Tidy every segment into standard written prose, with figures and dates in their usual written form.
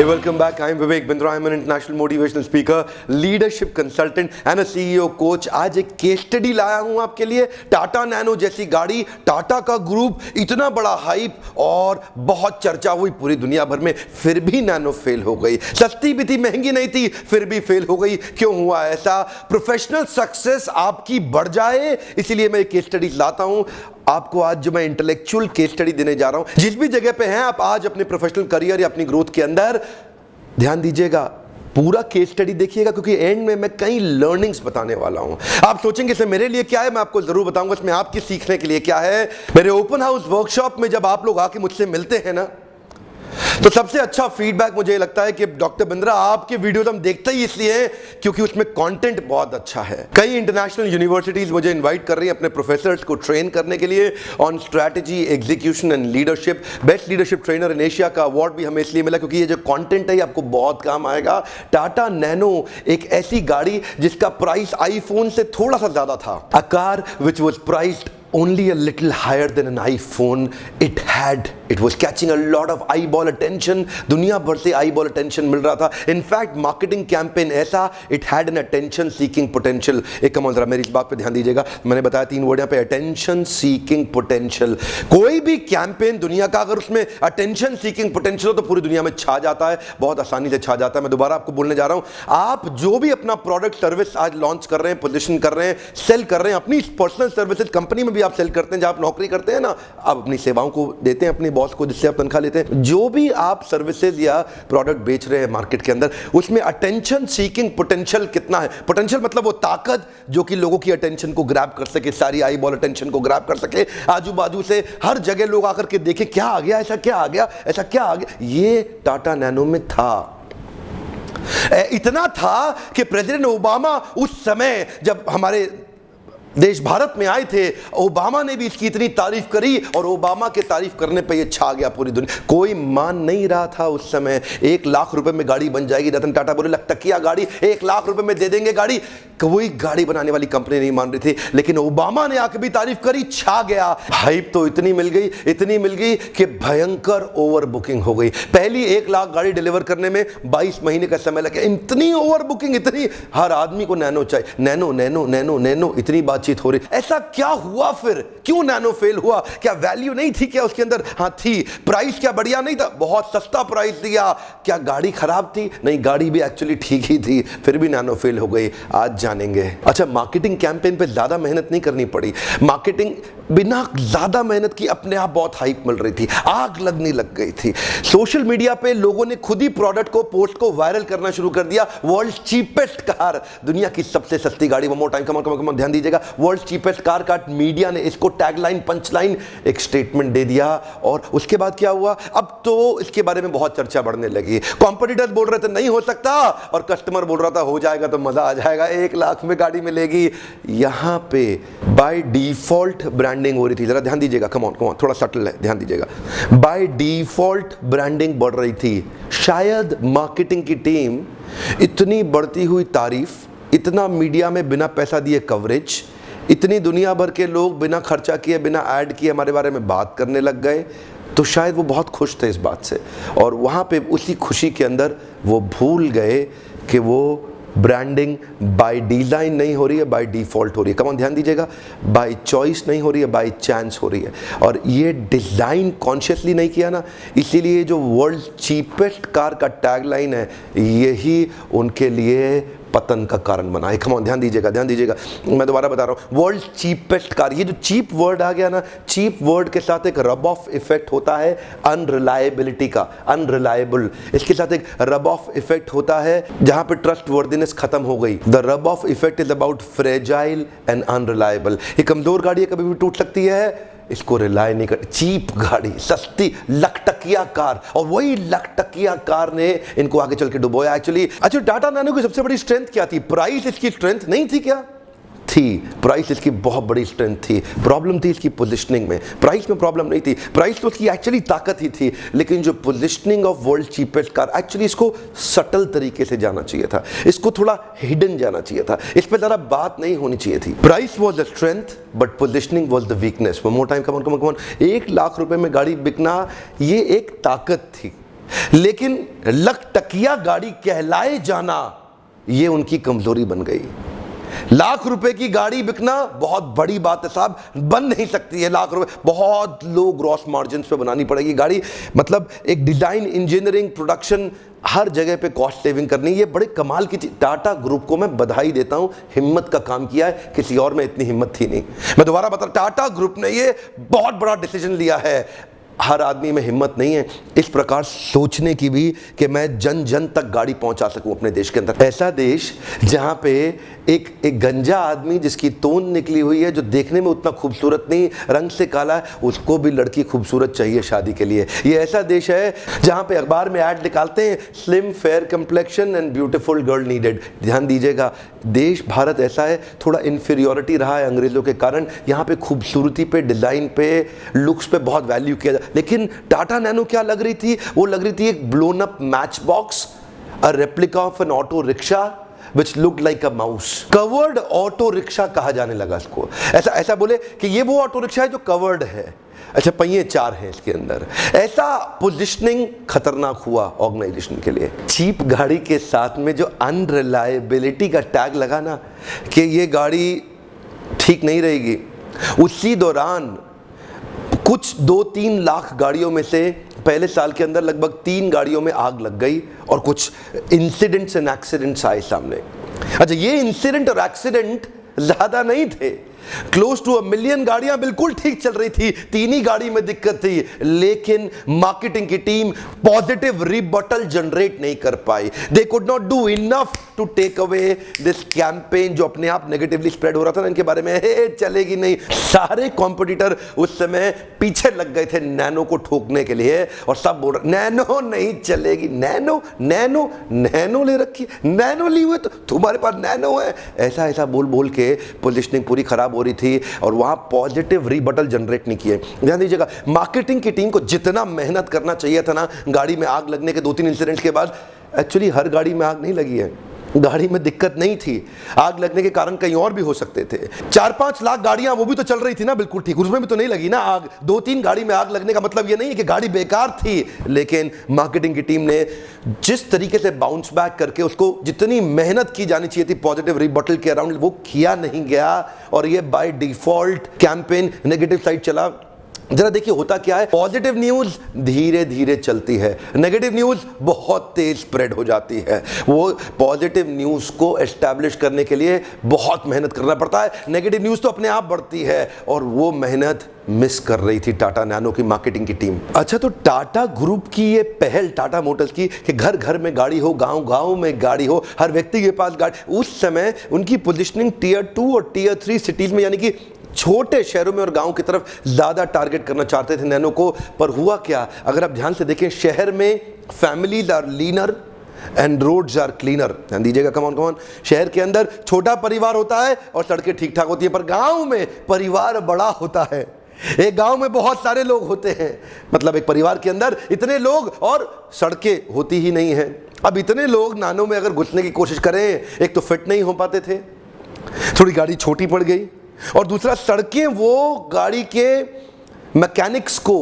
welcome back. I'm Vivek Bindra. I'm an international motivational speaker, leadership consultant and a CEO coach. आज एक case study लाया हूं आपके लिए। टाटा नैनो जैसी गाड़ी, टाटा का ग्रुप, इतना बड़ा हाइप और बहुत चर्चा हुई पूरी दुनिया भर में, फिर भी नैनो फेल हो गई। सस्ती भी थी, महंगी नहीं थी, फिर भी फेल हो गई। क्यों हुआ ऐसा? प्रोफेशनल सक्सेस आपकी बढ़ जाए, इसीलिए मैं एक केस स्टडी लाता हूं आपको। आज जो मैं इंटेलेक्चुअल केस स्टडी देने जा रहा हूं, जिस भी जगह पे हैं आप आज अपने प्रोफेशनल करियर या अपनी ग्रोथ के अंदर, ध्यान दीजिएगा, पूरा केस स्टडी देखिएगा, क्योंकि एंड में मैं कई लर्निंग्स बताने वाला हूं। आप सोचेंगे इसमें मेरे लिए क्या है, मैं आपको जरूर बताऊंगा इसमें आपके सीखने के लिए क्या है। मेरे ओपन हाउस वर्कशॉप में जब आप लोग आके मुझसे मिलते हैं ना, तो सबसे अच्छा फीडबैक मुझे लगता है कि डॉक्टर बिंद्रा आपके वीडियोस हम देखते ही इसलिए हैं क्योंकि उसमें कंटेंट बहुत अच्छा है। कई इंटरनेशनल यूनिवर्सिटीज मुझे इनवाइट कर रही हैं अपने प्रोफेसर्स को ट्रेन करने के लिए on strategy, execution and leadership. Best leadership trainer in Asia का अवार्ड भी हमें इसलिए मिला क्योंकि ये जो कंटेंट है आपको बहुत काम आएगा। टाटा नैनो एक ऐसी गाड़ी जिसका प्राइस आईफोन से थोड़ा सा ज्यादा था। A car which was priced only a little higher than an iPhone. It was catching a lot of eyeball attention. दुनिया भर से eyeball attention मिल रहा था। In fact, marketing campaign ऐसा, it had an attention seeking potential. एक कमाल, जरा मेरी इस बात पे ध्यान दीजिएगा। मैंने बताया 3 वर्ड यहाँ पे, attention seeking potential। कोई भी कैंपेन दुनिया का अगर उसमें attention seeking potential हो तो पूरी दुनिया में छा जाता है, बहुत आसानी से छा जाता है। मैं दोबारा आपको बोलने जा रहा हूँ, आप जो भी अपना प्रोडक्ट सर्विस आज लॉन्च कर रहे हैं, पोजिशन कर रहे हैं, सेल कर रहे हैं, अपनी पर्सनल सर्विसेज कंपनी में भी आप सेल करते हैं, जहां आप नौकरी करते हैं ना, आप अपनी सेवाओं को देते हैं अपने बॉस को जिससे आप तनख्वाह लेते हैं। जो भी आप सर्विसेज या प्रोडक्ट बेच रहे हैं मार्केट के अंदर, उसमें अटेंशन सीकिंग पोटेंशियल कितना है? पोटेंशियल मतलब वो ताकत जो कि लोगों की अटेंशन को ग्रैब कर सके, सारी आई बॉल अटेंशन को ग्रैब कर सके, आजू बाजू से हर जगह लोग आकर के देखें क्या आ गया, ऐसा क्या आ गया, ऐसा क्या आ गया। ये टाटा नैनो में था। इतना था कि प्रेसिडेंट ओबामा उस समय जब हमारे देश भारत में आए थे, ओबामा ने भी इसकी इतनी तारीफ करी और ओबामा के तारीफ करने पे ये छा गया पूरी दुनिया। कोई मान नहीं रहा था उस समय 1 लाख रुपए में गाड़ी बन जाएगी। रतन टाटा बोले लखटकिया गाड़ी 1 लाख रुपए में दे देंगे गाड़ी। कोई गाड़ी बनाने वाली कंपनी नहीं मान रही थी, लेकिन ओबामा ने आके भी तारीफ करी, छा गया। हाइप तो इतनी मिल गई कि भयंकर ओवर बुकिंग हो गई। पहली 1 लाख गाड़ी डिलीवर करने में 22 महीने का समय लगा। इतनी ओवर बुकिंग, इतनी, हर आदमी को नैनो चाहिए, नैनो नैनो नैनो नैनो, इतनी बातचीत हो रही। ऐसा क्या हुआ फिर? क्यों नैनो फेल हुआ? क्या वैल्यू नहीं थी क्या उसके अंदर? हाँ थी। प्राइस क्या बढ़िया नहीं था? बहुत सस्ता प्राइस दिया। क्या गाड़ी खराब थी? नहीं, गाड़ी भी एक्चुअली ठीक ही थी, फिर भी नैनो फेल हो गई। आज जानेंगे। अच्छा, मार्केटिंग कैंपेन पे ज्यादा मेहनत नहीं करनी पड़ी। मार्केटिंग बिना ज्यादा मेहनत की अपने आप बहुत हाइप मिल रही थी, आग लगने लग गई थी। सोशल मीडिया पे लोगों ने खुद ही प्रोडक्ट को, पोस्ट को वायरल करना शुरू कर दिया। वर्ल्ड चीपेस्ट कार, दुनिया की सबसे सस्ती गाड़ी, वन मोर टाइम, कम ध्यान दीजिएगा, वर्ल्ड चीपेस्ट कार का मीडिया ने इसको टैगलाइन, पंचलाइन, एक स्टेटमेंट दे दिया। और उसके बाद क्या हुआ? अब तो इसके बारे में बहुत चर्चा बढ़ने लगी। कॉम्पिटिटर्स बोल रहे थे नहीं हो सकता, और कस्टमर बोल रहा था हो जाएगा तो मजा आ जाएगा, 1 लाख में गाड़ी मिलेगी। यहां पे बाय डिफॉल्ट ब्रांडिंग हो रही थी। जरा ध्यान दीजिएगा, कम ऑन, थोड़ा सटल है, ध्यान दीजिएगा। बाय डिफॉल्ट ब्रांडिंग बढ़ रही थी। शायद मार्केटिंग की टीम इतनी बढ़ती हुई तारीफ, इतना मीडिया में बिना पैसा दिए कवरेज, इतनी दुनिया भर के लोग बिना खर्चा किए, बिना ऐड किए हमारे बारे में बात करने लग गए, तो शायद वो बहुत खुश थे इस बात से। और वहाँ पे उसी खुशी के अंदर वो भूल गए कि वो ब्रांडिंग बाय डिज़ाइन नहीं हो रही है, बाय डिफ़ॉल्ट हो रही है। कम ऑन, ध्यान दीजिएगा, बाय चॉइस नहीं हो रही है, बाय चांस हो रही है। और ये डिज़ाइन कॉन्शियसली नहीं किया ना, इसीलिए जो वर्ल्ड चीपेस्ट कार का टैगलाइन है, यही उनके लिए पतन का कारण बना है। कम ऑन, ध्यान दीजिएगा, मैं दोबारा बता रहा हूँ, वर्ल्ड चीपेस्ट कार। ये जो चीप वर्ड आ गया ना, चीप वर्ड के साथ एक रब ऑफ इफेक्ट होता है अनरिलायबिलिटी का, अनरिलायबल। इसके साथ एक रब ऑफ इफेक्ट होता है जहां पे ट्रस्ट वर्दीनेस खत्म हो गई। The rub off effect is about fragile and unreliable. ये कमजोर गाड़ी है, कभी भी टूट सकती है, इसको रिलाय नहीं कर। चीप गाड़ी, सस्ती लखटकिया कार, और वही लखटकिया कार ने इनको आगे चल के डुबोया एक्चुअली। अच्छा, टाटा नैनो की सबसे बड़ी स्ट्रेंथ क्या थी? प्राइस इसकी स्ट्रेंथ नहीं थी क्या? थी। प्राइस इसकी बहुत बड़ी स्ट्रेंथ थी। प्रॉब्लम थी इसकी पोजिशनिंग में। प्राइस में प्रॉब्लम नहीं थी, प्राइस तो उसकी एक्चुअली ताकत ही थी, लेकिन जो positioning of world cheapest car, actually इसको सटल तरीके से जाना चाहिए था, इसको थोड़ा हिडन जाना चाहिए था, इस पर ज़्यादा बात नहीं होनी चाहिए थी। Price was the strength but positioning was the weakness. One more time, come on. 1 lakh रुपए में गाड़ी बिकना ये एक ताकत थी, लेकिन लखटकिया गाड़ी कहलाए जाना ये उनकी कमजोरी बन गई। लाख रुपए की गाड़ी बिकना बहुत बड़ी बात है साहब, बन नहीं सकती है लाख रुपए, बहुत लो ग्रॉस मार्जिन पे बनानी पड़ेगी गाड़ी। मतलब एक डिजाइन, इंजीनियरिंग, प्रोडक्शन, हर जगह पे कॉस्ट सेविंग करनी, ये बड़े कमाल की चीज। टाटा ग्रुप को मैं बधाई देता हूं, हिम्मत का काम किया है, किसी और में इतनी हिम्मत थी नहीं। मैं दोबारा बता, टाटा ग्रुप ने ये बहुत बड़ा डिसीजन लिया है। हर आदमी में हिम्मत नहीं है इस प्रकार सोचने की भी कि मैं जन जन तक गाड़ी पहुंचा सकूं अपने देश के अंदर। ऐसा देश जहां पे एक गंजा आदमी जिसकी तोन निकली हुई है, जो देखने में उतना खूबसूरत नहीं, रंग से काला है, उसको भी लड़की खूबसूरत चाहिए शादी के लिए। ये ऐसा देश है जहां पे अखबार में ऐड निकालते हैं, slim fair complexion and beautiful girl needed. ध्यान दीजिएगा, देश भारत ऐसा है, थोड़ा इन्फीरियोरिटी रहा है अंग्रेजों के कारण। यहाँ पे खूबसूरती पे, डिजाइन पे, लुक्स पे बहुत वैल्यू किया जाता। लेकिन टाटा नैनो क्या लग रही थी? वो लग रही थी एक blown up match box, a replica of N auto rickshaw which looked like a mouse। Covered auto rickshaw कहा जाने लगा इसको। ऐसा बोले कि ये वो ऑटो रिक्शा है जो कवर्ड है। अच्छा, पहिए 4 हैं इसके अंदर। ऐसा पोजिशनिंग खतरनाक हुआ ऑर्गेनाइजेशन के लिए। चीप गाड़ी के साथ में जो अनरिलायबिलिटी का टैग लगा ना कि ये गाड़ी ठीक नहीं रहेगी, उसी दौरान कुछ 2-3 लाख गाड़ियों में से पहले साल के अंदर लगभग 3 गाड़ियों में आग लग गई और कुछ इंसिडेंट्स एंड एक्सीडेंट्स आए सामने। अच्छा, ये इंसिडेंट और एक्सीडेंट ज्यादा नहीं थे, क्लोज टू 1 मिलियन गाड़ियां बिल्कुल ठीक चल रही थी, 3 ही गाड़ी में दिक्कत थी, लेकिन मार्केटिंग की टीम पॉजिटिव रिबटल जनरेट नहीं कर पाई। They could not do enough to take away this campaign जो अपने आप नेगेटिवली स्प्रेड हो रहा था ना, इनके बारे में हे चलेगी नहीं। सारे कॉम्पिटिटर उस समय पीछे लग गए थे नैनो को ठोकने के लिए और सब बोल रहे नैनो नहीं चलेगी, नैनो नैनो नैनो ले रखी, नैनो ली हुई तो तुम्हारे पास नैनो है, ऐसा बोल बोल के पोजीशनिंग पूरी खराब हो रही थी और वहां पॉजिटिव रिबटल जनरेट नहीं किए। ध्यान दीजिएगा, मार्केटिंग की टीम को जितना मेहनत करना चाहिए था ना गाड़ी में आग लगने के 2-3 इंसिडेंट्स के बाद, एक्चुअली हर गाड़ी में आग नहीं लगी है, गाड़ी में दिक्कत नहीं थी, आग लगने के कारण कहीं और भी हो सकते थे। 4-5 लाख गाड़ियां वो भी तो चल रही थी ना बिल्कुल ठीक, उसमें भी तो नहीं लगी ना आग। 2-3 गाड़ी में आग लगने का मतलब ये नहीं है कि गाड़ी बेकार थी, लेकिन मार्केटिंग की टीम ने जिस तरीके से बाउंस बैक करके उसको जितनी मेहनत की जानी चाहिए थी पॉजिटिव रिबटल के अराउंड, वो किया नहीं गया और ये by default campaign negative side चला। जरा देखिए होता क्या है, पॉजिटिव न्यूज धीरे धीरे चलती है, नेगेटिव न्यूज बहुत तेज स्प्रेड हो जाती है। वो पॉजिटिव न्यूज को एस्टैब्लिश करने के लिए बहुत मेहनत करना पड़ता है, नेगेटिव न्यूज तो अपने आप बढ़ती है और वो मेहनत मिस कर रही थी टाटा नैनो की मार्केटिंग की टीम। अच्छा, तो टाटा ग्रुप की ये पहल टाटा मोटर्स की कि घर घर में गाड़ी हो, गांव गांव में गाड़ी हो, हर व्यक्ति के पास गाड़ी, उस समय उनकी पोजीशनिंग टियर 2 और टियर 3 सिटीज में, यानी कि छोटे शहरों में और गांव की तरफ ज्यादा टारगेट करना चाहते थे नैनो को। पर हुआ क्या, अगर आप ध्यान से देखें, शहर में families are leaner and roads are cleaner. ध्यान दीजिएगा, कमॉन, शहर के अंदर छोटा परिवार होता है और सड़कें ठीक ठाक होती है, पर गांव में परिवार बड़ा होता है। एक गांव में बहुत सारे लोग होते हैं, मतलब एक परिवार के अंदर इतने लोग और सड़कें होती ही नहीं है। अब इतने लोग नैनो में अगर घुसने की कोशिश करें, एक तो फिट नहीं हो पाते थे, थोड़ी गाड़ी छोटी पड़ गई, और दूसरा सड़कें वो गाड़ी के मैकेनिक्स को,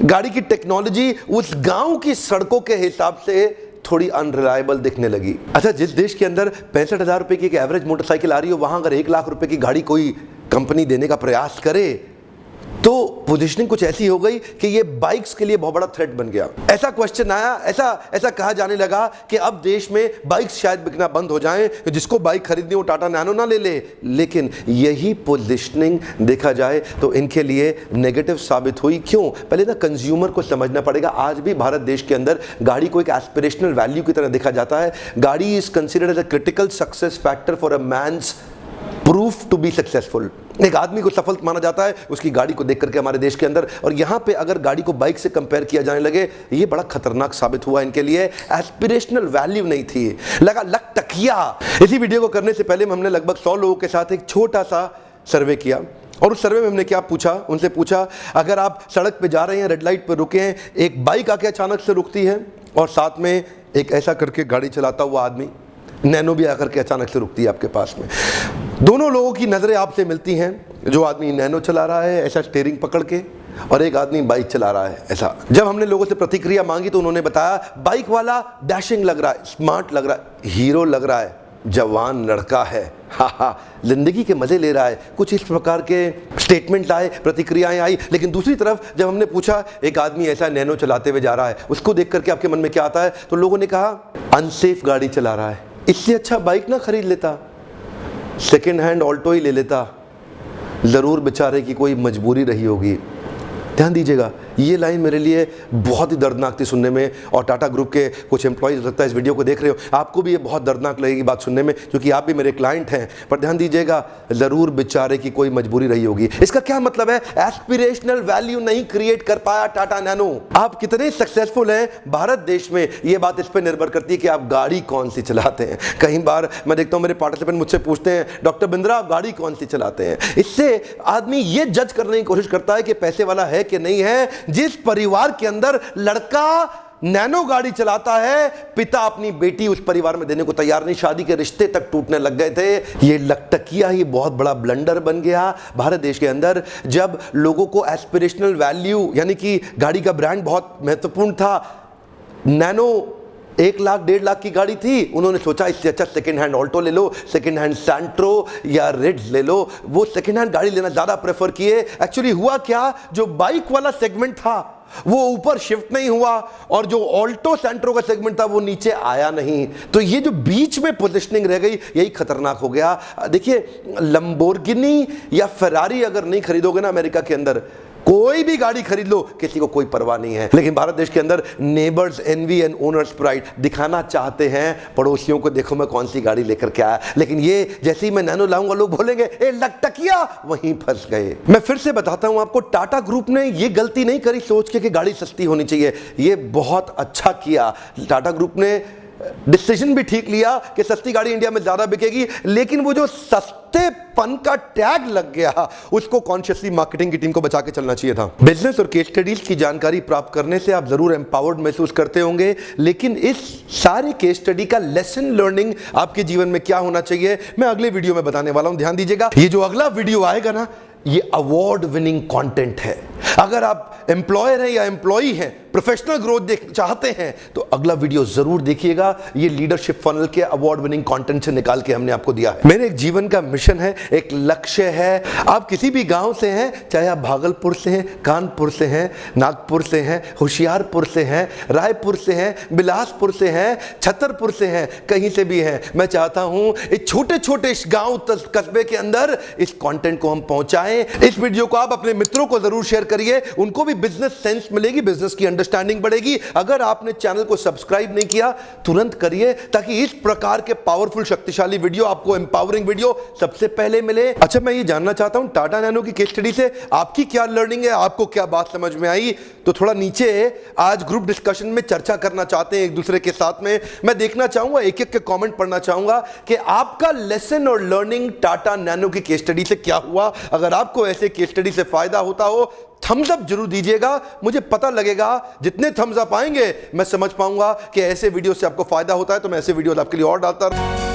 गाड़ी की टेक्नोलॉजी उस गांव की सड़कों के हिसाब से थोड़ी अनरिलायबल दिखने लगी। अच्छा, जिस देश के अंदर 65,000 रुपए की एक एवरेज मोटरसाइकिल आ रही हो, वहां अगर 1 लाख रुपए की गाड़ी कोई कंपनी देने का प्रयास करे तो पोजीशनिंग कुछ ऐसी हो गई कि ये बाइक्स के लिए बहुत बड़ा थ्रेट बन गया। ऐसा क्वेश्चन आया, ऐसा कहा जाने लगा कि अब देश में बाइक्स शायद बिकना बंद हो जाएं, जिसको बाइक खरीदनी हो टाटा नैनो ना ले ले। लेकिन यही पोजीशनिंग देखा जाए तो इनके लिए नेगेटिव साबित हुई। क्यों? पहले ना कंज्यूमर को समझना पड़ेगा। आज भी भारत देश के अंदर गाड़ी को एक एस्पिरेशनल वैल्यू की तरह देखा जाता है। गाड़ी is considered as a critical success factor for a man's proof to be successful. एक आदमी को सफल माना जाता है उसकी गाड़ी को देख करके हमारे देश के अंदर, और यहां पे अगर गाड़ी को बाइक से कंपेयर किया जाने लगे, ये बड़ा खतरनाक साबित हुआ इनके लिए। एस्पिरेशनल वैल्यू नहीं थी, लगा लखटकिया। इसी वीडियो को करने से पहले हमने लगभग 100 लोगों के साथ एक छोटा सा सर्वे किया, और उस सर्वे में हमने क्या पूछा, उनसे पूछा अगर आप सड़क पे जा रहे हैं, रेड लाइट पर रुके हैं, एक बाइक आके अचानक से रुकती है और साथ में एक ऐसा करके गाड़ी चलाता हुआ आदमी, नैनो भी आकर के अचानक से रुकती है आपके पास में, दोनों लोगों की नजरें आपसे मिलती हैं। जो आदमी नैनो चला रहा है ऐसा स्टीयरिंग पकड़ के, और एक आदमी बाइक चला रहा है ऐसा। जब हमने लोगों से प्रतिक्रिया मांगी तो उन्होंने बताया बाइक वाला डैशिंग लग रहा है, स्मार्ट लग रहा है, हीरो लग रहा है, जवान लड़का है, हा जिंदगी के मजे ले रहा है। कुछ इस प्रकार के स्टेटमेंट आए, प्रतिक्रियाएं आई। लेकिन दूसरी तरफ जब हमने पूछा एक आदमी ऐसा नैनो चलाते हुए जा रहा है, उसको देख करके आपके मन में क्या आता है, तो लोगों ने कहा अनसेफ गाड़ी चला रहा है, इससे अच्छा बाइक ना खरीद लेता, सेकेंड हैंड ऑल्टो ही ले लेता, ज़रूर बेचारे की कोई मजबूरी रही होगी। ध्यान दीजिएगा, ये लाइन मेरे लिए बहुत ही दर्दनाक थी सुनने में। और टाटा ग्रुप के कुछ एम्प्लॉयज़ हो सकता है इस वीडियो को देख रहे हो, आपको भी ये बहुत दर्दनाक लगेगी बात सुनने में, क्योंकि आप भी मेरे क्लाइंट हैं। पर ध्यान दीजिएगा, ज़रूर बेचारे की कोई मजबूरी रही होगी। इसका क्या मतलब है? एस्पिरेशनल वैल्यू नहीं क्रिएट कर पाया टाटा नैनो। आप कितने सक्सेसफुल हैं भारत देश में, ये बात इस पर निर्भर करती है कि आप गाड़ी कौन सी चलाते हैं। कई बार मैं देखता हूँ मेरे पार्टिसिपेंट मुझसे पूछते हैं, डॉक्टर बिंद्रा आप गाड़ी कौन सी चलाते हैं? इससे आदमी ये जज करने की कोशिश करता है कि पैसे वाला है कि नहीं है। जिस परिवार के अंदर लड़का नैनो गाड़ी चलाता है, पिता अपनी बेटी उस परिवार में देने को तैयार नहीं, शादी के रिश्ते तक टूटने लग गए थे। ये लकटकिया ही बहुत बड़ा ब्लंडर बन गया भारत देश के अंदर, जब लोगों को एस्पिरेशनल वैल्यू यानी कि गाड़ी का ब्रांड बहुत महत्वपूर्ण था। नैनो 1 लाख 1.5 लाख की गाड़ी थी, उन्होंने सोचा इससे अच्छा सेकेंड हैंड ऑल्टो ले लो, सेकेंड हैंड सैंट्रो या रिड्स ले लो। वो सेकेंड हैंड गाड़ी लेना ज़्यादा प्रेफर किए। एक्चुअली हुआ क्या, जो बाइक वाला सेगमेंट था वो ऊपर शिफ्ट नहीं हुआ और जो ऑल्टो सैंट्रो का सेगमेंट था वो नीचे आया नहीं। तो ये जो बीच में पोजीशनिंग रह गई, यही खतरनाक हो गया। देखिए, लंबोर्गिनी या फेरारी अगर नहीं खरीदोगे ना अमेरिका के अंदर, कोई भी गाड़ी खरीद लो, किसी को कोई परवाह नहीं है। लेकिन भारत देश के अंदर neighbours envy and owners pride दिखाना चाहते हैं पड़ोसियों को, देखो मैं कौन सी गाड़ी लेकर के आया। लेकिन ये जैसे ही मैं नैनो लाऊंगा लोग बोलेंगे ए लकटकिया, वहीं फंस गए। मैं फिर से बताता हूं आपको, टाटा ग्रुप ने ये गलती नहीं करी सोच के कि गाड़ी सस्ती होनी चाहिए। ये बहुत अच्छा किया, टाटा ग्रुप ने डिसीजन भी ठीक लिया कि सस्ती गाड़ी इंडिया में ज्यादा बिकेगी। लेकिन वो जो सस्तेपन का टैग लग गया, उसको कॉन्शियसली मार्केटिंग की टीम को बचा के चलना चाहिए था। बिजनेस और केस स्टडीज की जानकारी प्राप्त करने से आप जरूर एम्पावर्ड महसूस करते होंगे, लेकिन इस सारे केस स्टडी का लेसन लर्निंग आपके जीवन में क्या होना चाहिए, मैं अगले वीडियो में बताने वाला हूं। ध्यान दीजिएगा, ये जो अगला वीडियो आएगा ना, ये अवार्ड विनिंग कंटेंट है। अगर आप एम्प्लॉयर हैं या एम्प्लॉई हैं, प्रोफेशनल ग्रोथ चाहते हैं, तो अगला वीडियो जरूर देखिएगा। ये लीडरशिप फनल के अवार्ड विनिंग कंटेंट से निकाल के हमने आपको दिया है। मेरे एक जीवन का मिशन है, एक लक्ष्य है। आप किसी भी गांव से हैं, चाहे आप भागलपुर से हैं, कानपुर से हैं, नागपुर से हैं, होशियारपुर से हैं, रायपुर से हैं, बिलासपुर से हैं, छतरपुर से हैं, कहीं से भी हैं, मैं चाहता हूं इस छोटे छोटे गांव कस्बे के अंदर इस कंटेंट को हम पहुंचाएं। इस वीडियो को आप अपने मित्रों को जरूर शेयर करिए, उनको भी बिजनेस सेंस मिलेगी, बिजनेस की अंडरस्टैंडिंग बढ़ेगी। अगर आपने चैनल को सब्सक्राइब नहीं किया, तुरंत करिए, ताकि इस प्रकार के पावरफुल शक्तिशाली वीडियो, आपको एम्पावरिंग वीडियो सबसे पहले मिले। अच्छा, मैं ये जानना चाहता हूं टाटा नैनो की केस स्टडी से आपकी क्या लर्निंग है, आपको क्या बात समझ में आई? तो थोड़ा नीचे आज ग्रुप डिस्कशन में चर्चा करना चाहते हैं एक दूसरे के साथ में। मैं देखना चाहूंगा, एक एक के कमेंट पढ़ना चाहूंगा कि आपका लेसन और लर्निंग टाटा नैनो की केस स्टडी से क्या हुआ। अगर आपको ऐसे केस स्टडी से फायदा होता हो, थम्स अप जरूर दीजिएगा। मुझे पता लगेगा, जितने थम्स अप आएंगे मैं समझ पाऊंगा कि ऐसे वीडियो से आपको फायदा होता है, तो मैं ऐसे वीडियो आपके लिए और डालता रहूं।